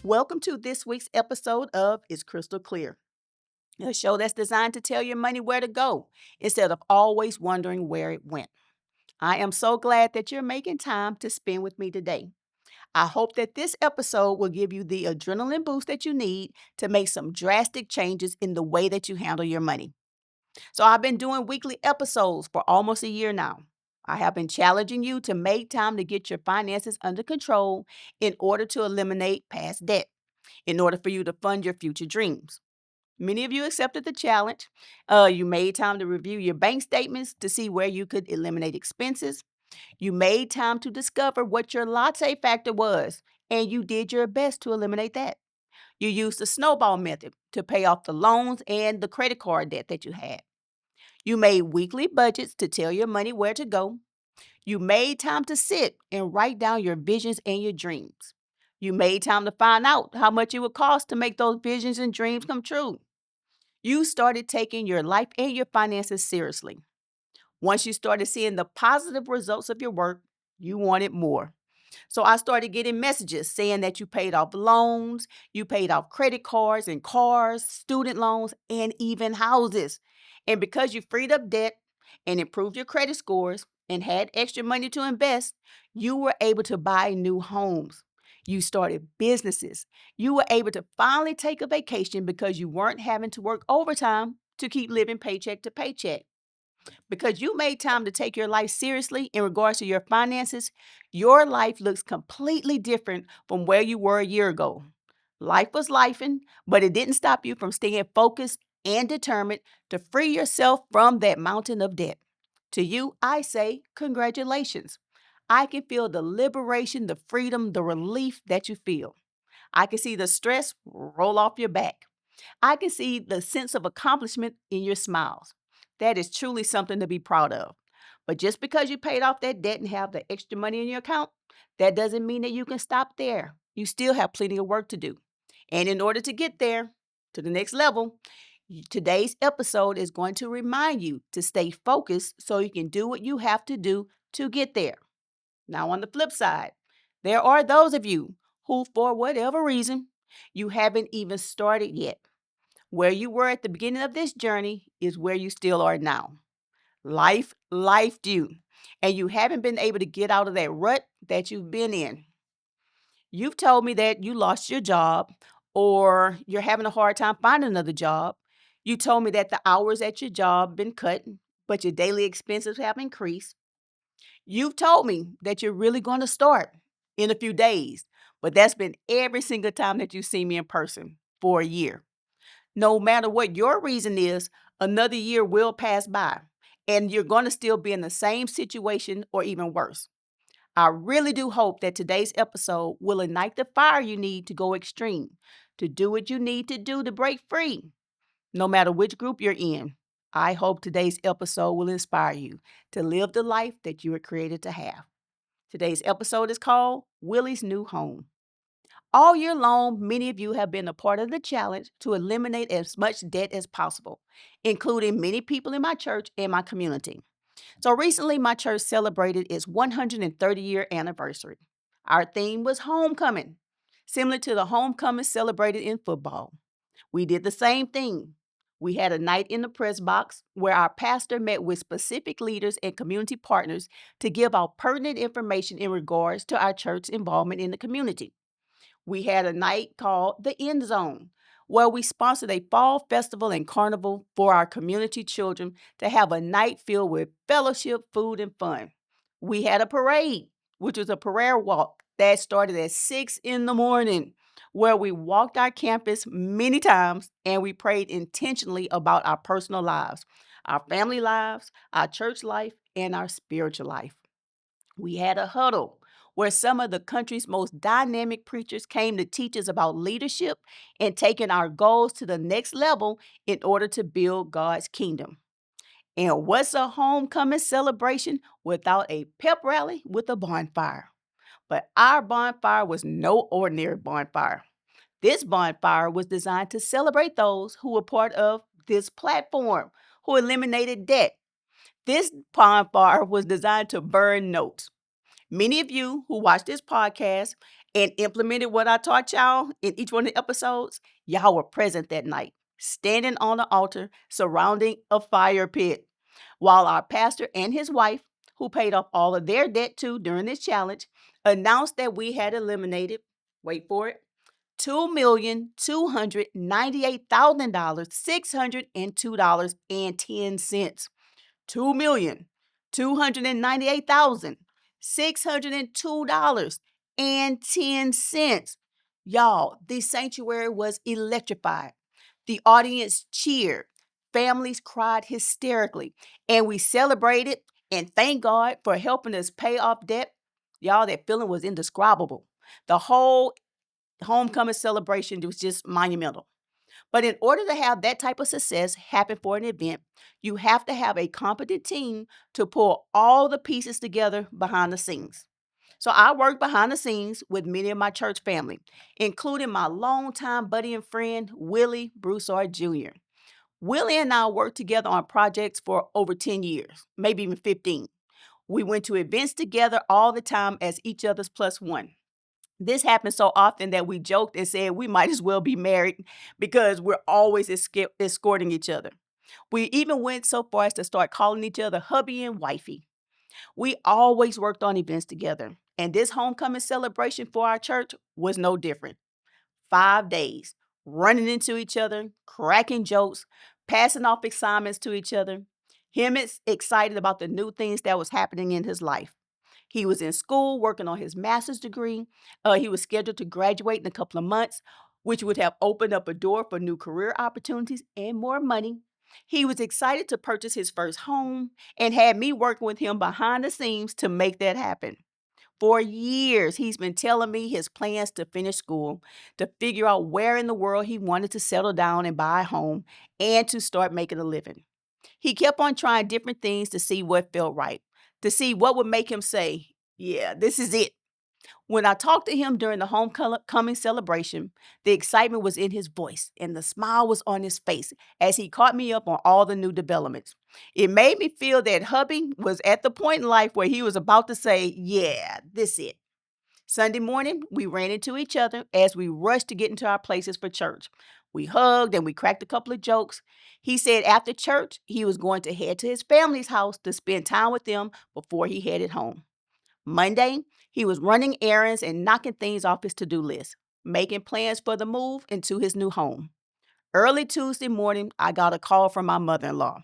Welcome to this week's episode of It's Crystal Clear, a show that's designed to tell your money where to go instead of always wondering where it went. I am so glad that you're making time to spend with me today. I hope that this episode will give you the adrenaline boost that you need to make some drastic changes in the way that you handle your money. So, I've been doing weekly episodes for almost a year now. I have been challenging you to make time to get your finances under control in order to eliminate past debt, in order for you to fund your future dreams. Many of you accepted the challenge. You made time to review your bank statements to see where you could eliminate expenses. You made time to discover what your latte factor was, and you did your best to eliminate that. You used the snowball method to pay off the loans and the credit card debt that you had. You made weekly budgets to tell your money where to go. You made time to sit and write down your visions and your dreams. You made time to find out how much it would cost to make those visions and dreams come true. You started taking your life and your finances seriously. Once you started seeing the positive results of your work, you wanted more. So I started getting messages saying that you paid off loans, you paid off credit cards and cars, student loans, and even houses. And because you freed up debt and improved your credit scores and had extra money to invest, you were able to buy new homes. You started businesses. You were able to finally take a vacation because you weren't having to work overtime to keep living paycheck to paycheck. Because you made time to take your life seriously in regards to your finances, your life looks completely different from where you were a year ago. Life was lifing, but it didn't stop you from staying focused and determined to free yourself from that mountain of debt. To you, I say congratulations. I can feel the liberation, the freedom, the relief that you feel. I can see the stress roll off your back. I can see the sense of accomplishment in your smiles. That is truly something to be proud of. But just because you paid off that debt and have the extra money in your account, that doesn't mean that you can stop there. You still have plenty of work to do. And in order to get there to the next level, today's episode is going to remind you to stay focused so you can do what you have to do to get there. Now, on the flip side, there are those of you who, for whatever reason, you haven't even started yet. Where you were at the beginning of this journey is where you still are now. Life lifed you, and you haven't been able to get out of that rut that you've been in. You've told me that you lost your job or you're having a hard time finding another job. You told me that the hours at your job been cut, but your daily expenses have increased. You've told me that you're really going to start in a few days, but that's been every single time that you see me in person for a year. No matter what your reason is, another year will pass by and you're going to still be in the same situation or even worse. I really do hope that today's episode will ignite the fire you need to go extreme, to do what you need to do to break free, no matter which group you're in. I hope today's episode will inspire you to live the life that you were created to have. Today's episode is called Willie's New Home. All year long, many of you have been a part of the challenge to eliminate as much debt as possible, including many people in my church and my community. So recently, my church celebrated its 130-year anniversary. Our theme was homecoming, similar to the homecoming celebrated in football. We did the same thing. We had a night in the press box where our pastor met with specific leaders and community partners to give out pertinent information in regards to our church's involvement in the community. We had a night called the End Zone, where we sponsored a fall festival and carnival for our community children to have a night filled with fellowship, food, and fun. We had a parade, which was a prayer walk that started at 6 in the morning, where we walked our campus many times and we prayed intentionally about our personal lives, our family lives, our church life, and our spiritual life. We had a huddle where some of the country's most dynamic preachers came to teach us about leadership and taking our goals to the next level in order to build God's kingdom. And what's a homecoming celebration without a pep rally with a bonfire? But our bonfire was no ordinary bonfire. This bonfire was designed to celebrate those who were part of this platform, who eliminated debt. This bonfire was designed to burn notes. Many of you who watch this podcast and implemented what I taught y'all in each one of the episodes, y'all were present that night, standing on the altar surrounding a fire pit, while our pastor and his wife, who paid off all of their debt too during this challenge, announced that we had eliminated, wait for it, $2,298,000, $602.10. $2,298,602.10. Y'all, the sanctuary was electrified. The audience cheered. Families cried hysterically. And we celebrated and thank God for helping us pay off debt. Y'all, that feeling was indescribable. The whole homecoming celebration was just monumental. But in order to have that type of success happen for an event, you have to have a competent team to pull all the pieces together behind the scenes. So I work behind the scenes with many of my church family, including my longtime buddy and friend, Willie Broussard Jr. Willie and I worked together on projects for over 10 years, maybe even 15. We went to events together all the time as each other's plus one. This happens so often that we joked and said we might as well be married because we're always escorting each other. We even went so far as to start calling each other hubby and wifey. We always worked on events together, and this homecoming celebration for our church was no different. 5 days, running into each other, cracking jokes, passing off assignments to each other. Him is excited about the new things that was happening in his life. He was in school working on his master's degree. He was scheduled to graduate in a couple of months, which would have opened up a door for new career opportunities and more money. He was excited to purchase his first home and had me working with him behind the scenes to make that happen. For years, he's been telling me his plans to finish school, to figure out where in the world he wanted to settle down and buy a home, and to start making a living. He kept on trying different things to see what felt right, to see what would make him say, yeah, this is it. When I talked to him during the homecoming celebration, the excitement was in his voice and the smile was on his face as he caught me up on all the new developments. It made me feel that hubby was at the point in life where he was about to say, yeah, this it. Sunday morning, we ran into each other as we rushed to get into our places for church. We hugged and we cracked a couple of jokes. He said after church, he was going to head to his family's house to spend time with them before he headed home. Monday, he was running errands and knocking things off his to-do list, making plans for the move into his new home. Early Tuesday morning, I got a call from my mother-in-law.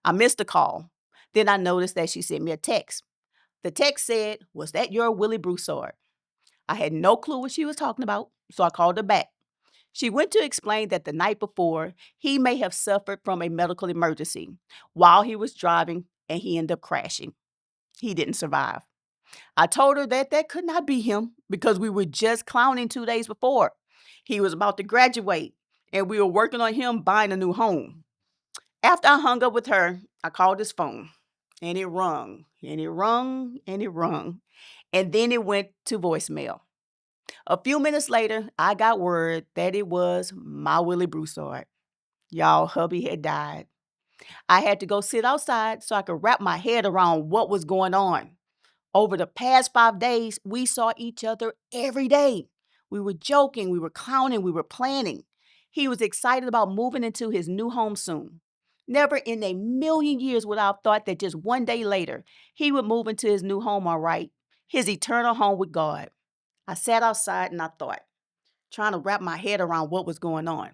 I missed the call. Then I noticed that she sent me a text. The text said, "Was that your Willie Broussard?" I had no clue what she was talking about, so I called her back. She went to explain that the night before, he may have suffered from a medical emergency while he was driving and he ended up crashing. He didn't survive. I told her that that could not be him because we were just clowning 2 days before. He was about to graduate and we were working on him buying a new home. After I hung up with her, I called his phone and it rung and it rung and it rung. And then it went to voicemail. A few minutes later, I got word that it was my Willie Broussard. Y'all, hubby had died. I had to go sit outside so I could wrap my head around what was going on. Over the past 5 days, we saw each other every day. We were joking, we were clowning, we were planning. He was excited about moving into his new home soon. Never in a million years would I have thought that just one day later, he would move into his new home, all right, his eternal home with God. I sat outside and I thought, trying to wrap my head around what was going on.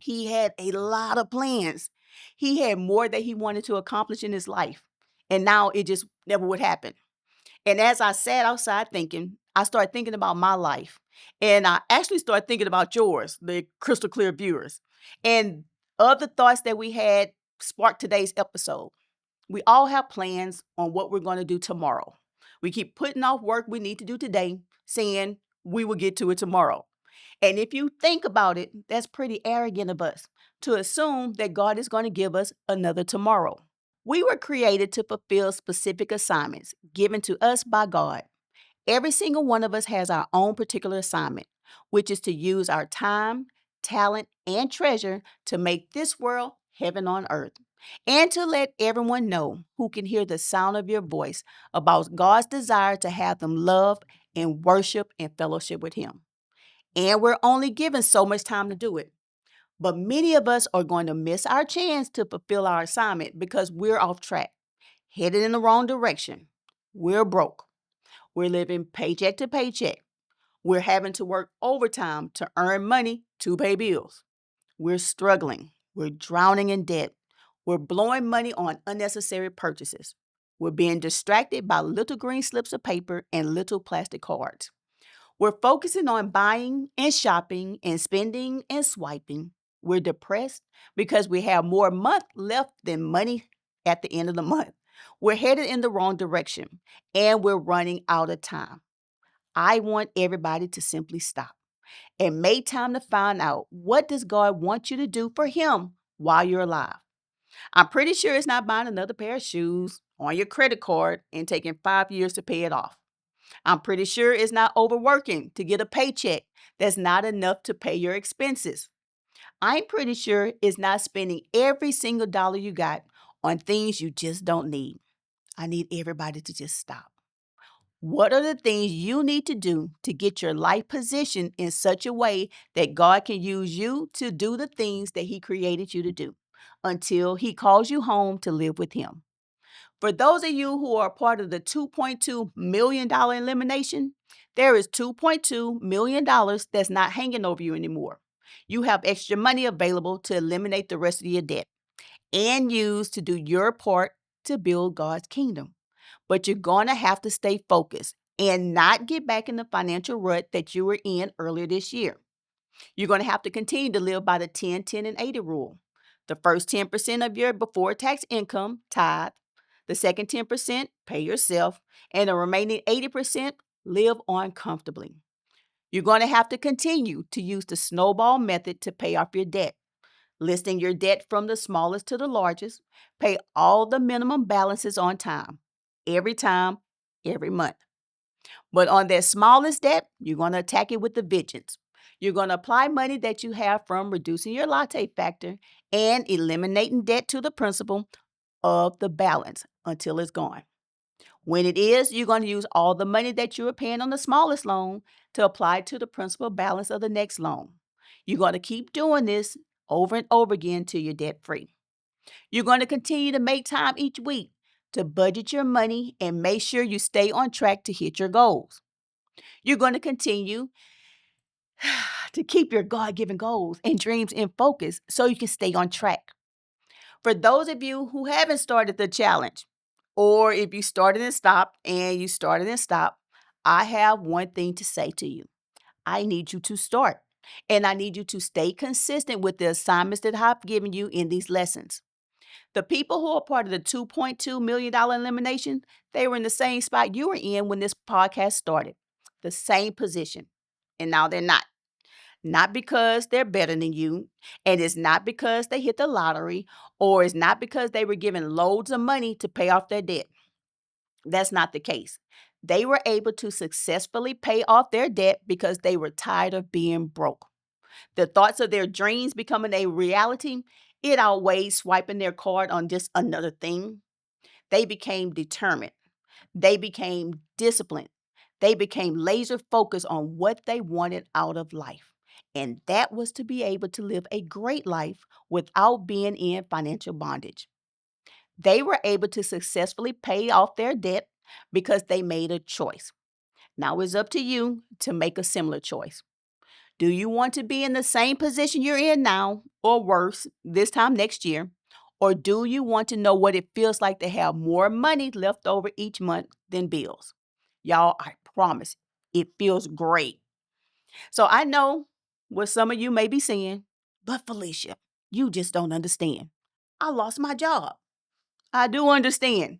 He had a lot of plans. He had more that he wanted to accomplish in his life. And now it just never would happen. And as I sat outside thinking, I started thinking about my life. And I actually started thinking about yours, the crystal clear viewers. And other thoughts that we had sparked today's episode. We all have plans on what we're going to do tomorrow. We keep putting off work we need to do today, saying we will get to it tomorrow. And if you think about it, that's pretty arrogant of us to assume that God is going to give us another tomorrow. We were created to fulfill specific assignments given to us by God. Every single one of us has our own particular assignment, which is to use our time, talent, and treasure to make this world heaven on earth, and to let everyone know who can hear the sound of your voice about God's desire to have them loved and worship and fellowship with Him. And we're only given so much time to do it. But many of us are going to miss our chance to fulfill our assignment because we're off track, headed in the wrong direction. We're broke. We're living paycheck to paycheck. We're having to work overtime to earn money to pay bills. We're struggling. We're drowning in debt. We're blowing money on unnecessary purchases. We're being distracted by little green slips of paper and little plastic cards. We're focusing on buying and shopping and spending and swiping. We're depressed because we have more month left than money at the end of the month. We're headed in the wrong direction and we're running out of time. I want everybody to simply stop and make time to find out, what does God want you to do for Him while you're alive? I'm pretty sure it's not buying another pair of shoes on your credit card and taking 5 years to pay it off. I'm pretty sure it's not overworking to get a paycheck that's not enough to pay your expenses. I'm pretty sure it's not spending every single dollar you got on things you just don't need. I need everybody to just stop. What are the things you need to do to get your life positioned in such a way that God can use you to do the things that He created you to do until He calls you home to live with Him? For those of you who are part of the $2.2 million elimination, there is $2.2 million that's not hanging over you anymore. You have extra money available to eliminate the rest of your debt and use to do your part to build God's kingdom. But you're going to have to stay focused and not get back in the financial rut that you were in earlier this year. You're going to have to continue to live by the 10, 10, and 80 rule. The first 10% of your before tax income, tithe. The second 10%, pay yourself. And the remaining 80%, live on comfortably. You're going to have to continue to use the snowball method to pay off your debt, listing your debt from the smallest to the largest. Pay all the minimum balances on time, every month. But on that smallest debt, you're going to attack it with a vengeance. You're going to apply money that you have from reducing your latte factor and eliminating debt to the principal of the balance until it's gone. When it is, you're going to use all the money that you were paying on the smallest loan to apply to the principal balance of the next loan. You're going to keep doing this over and over again till you're debt free. You're going to continue to make time each week to budget your money and make sure you stay on track to hit your goals. You're going to continue to keep your God-given goals and dreams in focus so you can stay on track. For those of you who haven't started the challenge, or if you started and stopped and you started and stopped, I have one thing to say to you. I need you to start, and I need you to stay consistent with the assignments that I've given you in these lessons. The people who are part of the $2.2 million elimination, they were in the same spot you were in when this podcast started, the same position, and now they're not. Not because they're better than you, and it's not because they hit the lottery, or it's not because they were given loads of money to pay off their debt. That's not the case. They were able to successfully pay off their debt because they were tired of being broke. The thoughts of their dreams becoming a reality, it outweighed swiping their card on just another thing. They became determined. They became disciplined. They became laser focused on what they wanted out of life. And that was to be able to live a great life without being in financial bondage. They were able to successfully pay off their debt because they made a choice. Now it's up to you to make a similar choice. Do you want to be in the same position you're in now, or worse, this time next year? Or do you want to know what it feels like to have more money left over each month than bills? Y'all, I promise, it feels great. So I know what some of you may be saying, but Felicia, you just don't understand. I lost my job. I do understand.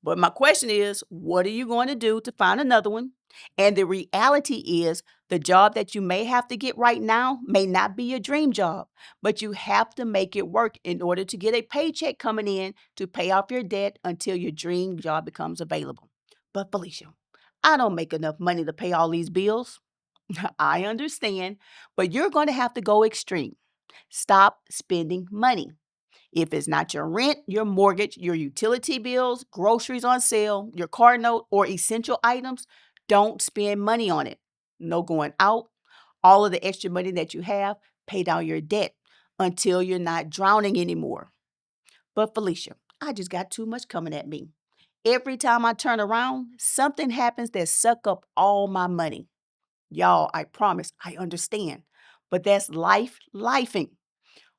But my question is, what are you going to do to find another one? And the reality is, the job that you may have to get right now may not be your dream job, but you have to make it work in order to get a paycheck coming in to pay off your debt until your dream job becomes available. But Felicia, I don't make enough money to pay all these bills. I understand, but you're going to have to go extreme. Stop spending money. If it's not your rent, your mortgage, your utility bills, groceries on sale, your car note, or essential items, Don't spend money on it. No going out. All of the extra money that you have, pay down your debt until you're not drowning anymore. But Felicia, I just got too much coming at me. Every time I turn around, something happens that suck up all my money. Y'all, I promise, I understand. But that's lifing.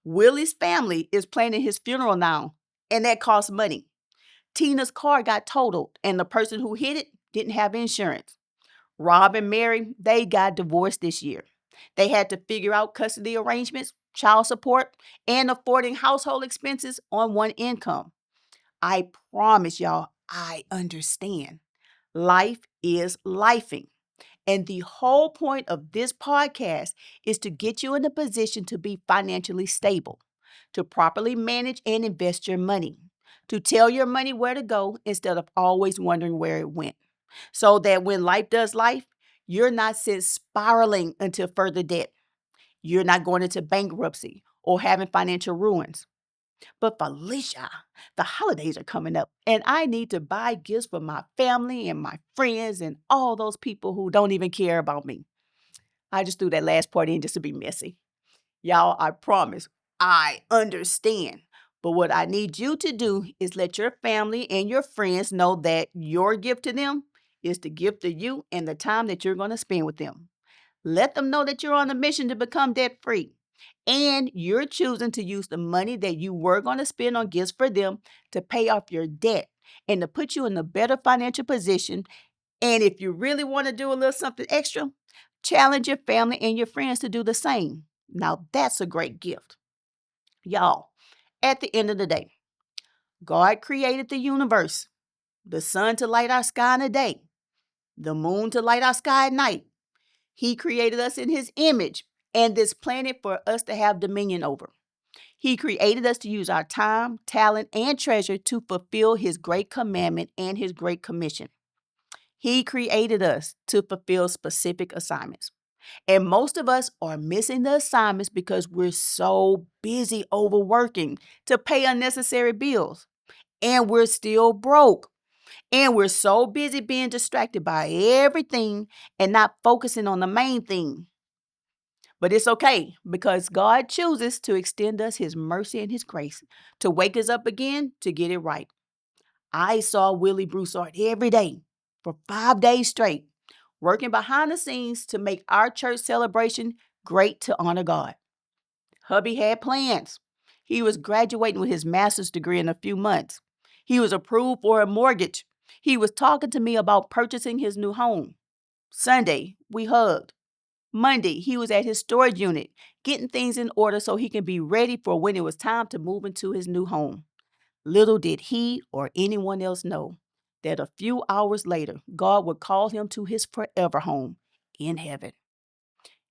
Willie's family is planning his funeral now, and that costs money. Tina's car got totaled, and the person who hit it didn't have insurance. Rob and Mary, they got divorced this year. They had to figure out custody arrangements, child support, and affording household expenses on one income. I promise y'all, I understand. Life is lifing. And the whole point of this podcast is to get you in a position to be financially stable, to properly manage and invest your money, to tell your money where to go instead of always wondering where it went, so that when life does life, you're not sent spiraling into further debt. You're not going into bankruptcy or having financial ruins. But Felicia, the holidays are coming up, and I need to buy gifts for my family and my friends and all those people who don't even care about me. I just threw that last part in just to be messy. Y'all, I promise, I understand. But what I need you to do is let your family and your friends know that your gift to them is the gift to you and the time that you're going to spend with them. Let them know that you're on a mission to become debt free. And you're choosing to use the money that you were going to spend on gifts for them to pay off your debt and to put you in a better financial position. And if you really want to do a little something extra, challenge your family and your friends to do the same. Now, that's a great gift. Y'all, at the end of the day, God created the universe, the sun to light our sky in the day, the moon to light our sky at night. He created us in his image and this planet for us to have dominion over. He created us to use our time, talent, and treasure to fulfill his great commandment and his great commission. He created us to fulfill specific assignments. And most of us are missing the assignments because we're so busy overworking to pay unnecessary bills. And we're still broke. And we're so busy being distracted by everything and not focusing on the main thing. But it's okay because God chooses to extend us his mercy and his grace to wake us up again to get it right. I saw Willie Broussard every day for 5 days straight, working behind the scenes to make our church celebration great to honor God. Hubby had plans. He was graduating with his master's degree in a few months. He was approved for a mortgage. He was talking to me about purchasing his new home. Sunday, we hugged. Monday, he was at his storage unit, getting things in order so he can be ready for when it was time to move into his new home. Little did he or anyone else know that a few hours later, God would call him to his forever home in heaven.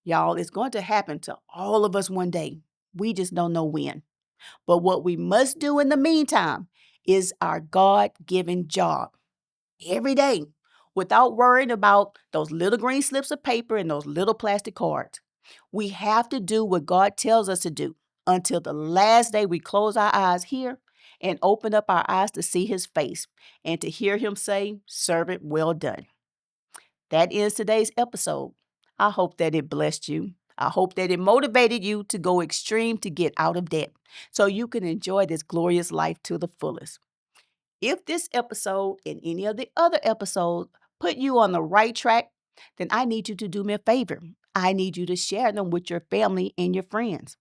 Y'all, it's going to happen to all of us one day. We just don't know when. But what we must do in the meantime is our God-given job every day without worrying about those little green slips of paper and those little plastic cards. We have to do what God tells us to do until the last day we close our eyes here and open up our eyes to see his face and to hear him say, "Servant, well done." That ends today's episode. I hope that it blessed you. I hope that it motivated you to go extreme to get out of debt so you can enjoy this glorious life to the fullest. If this episode and any of the other episodes put you on the right track, then I need you to do me a favor. I need you to share them with your family and your friends.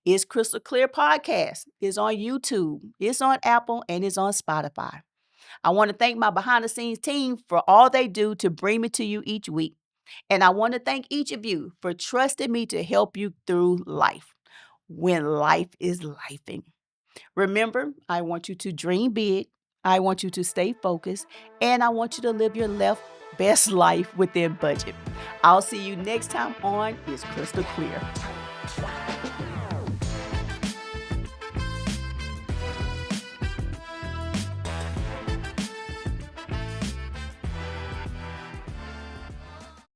It's Crystal Clear Podcast. It's on YouTube. It's on Apple and it's on Spotify. I want to thank my behind the scenes team for all they do to bring me to you each week. And I want to thank each of you for trusting me to help you through life when life is lifing. Remember, I want you to dream big. I want you to stay focused. And I want you to live your best life within budget. I'll see you next time on Is Crystal Clear.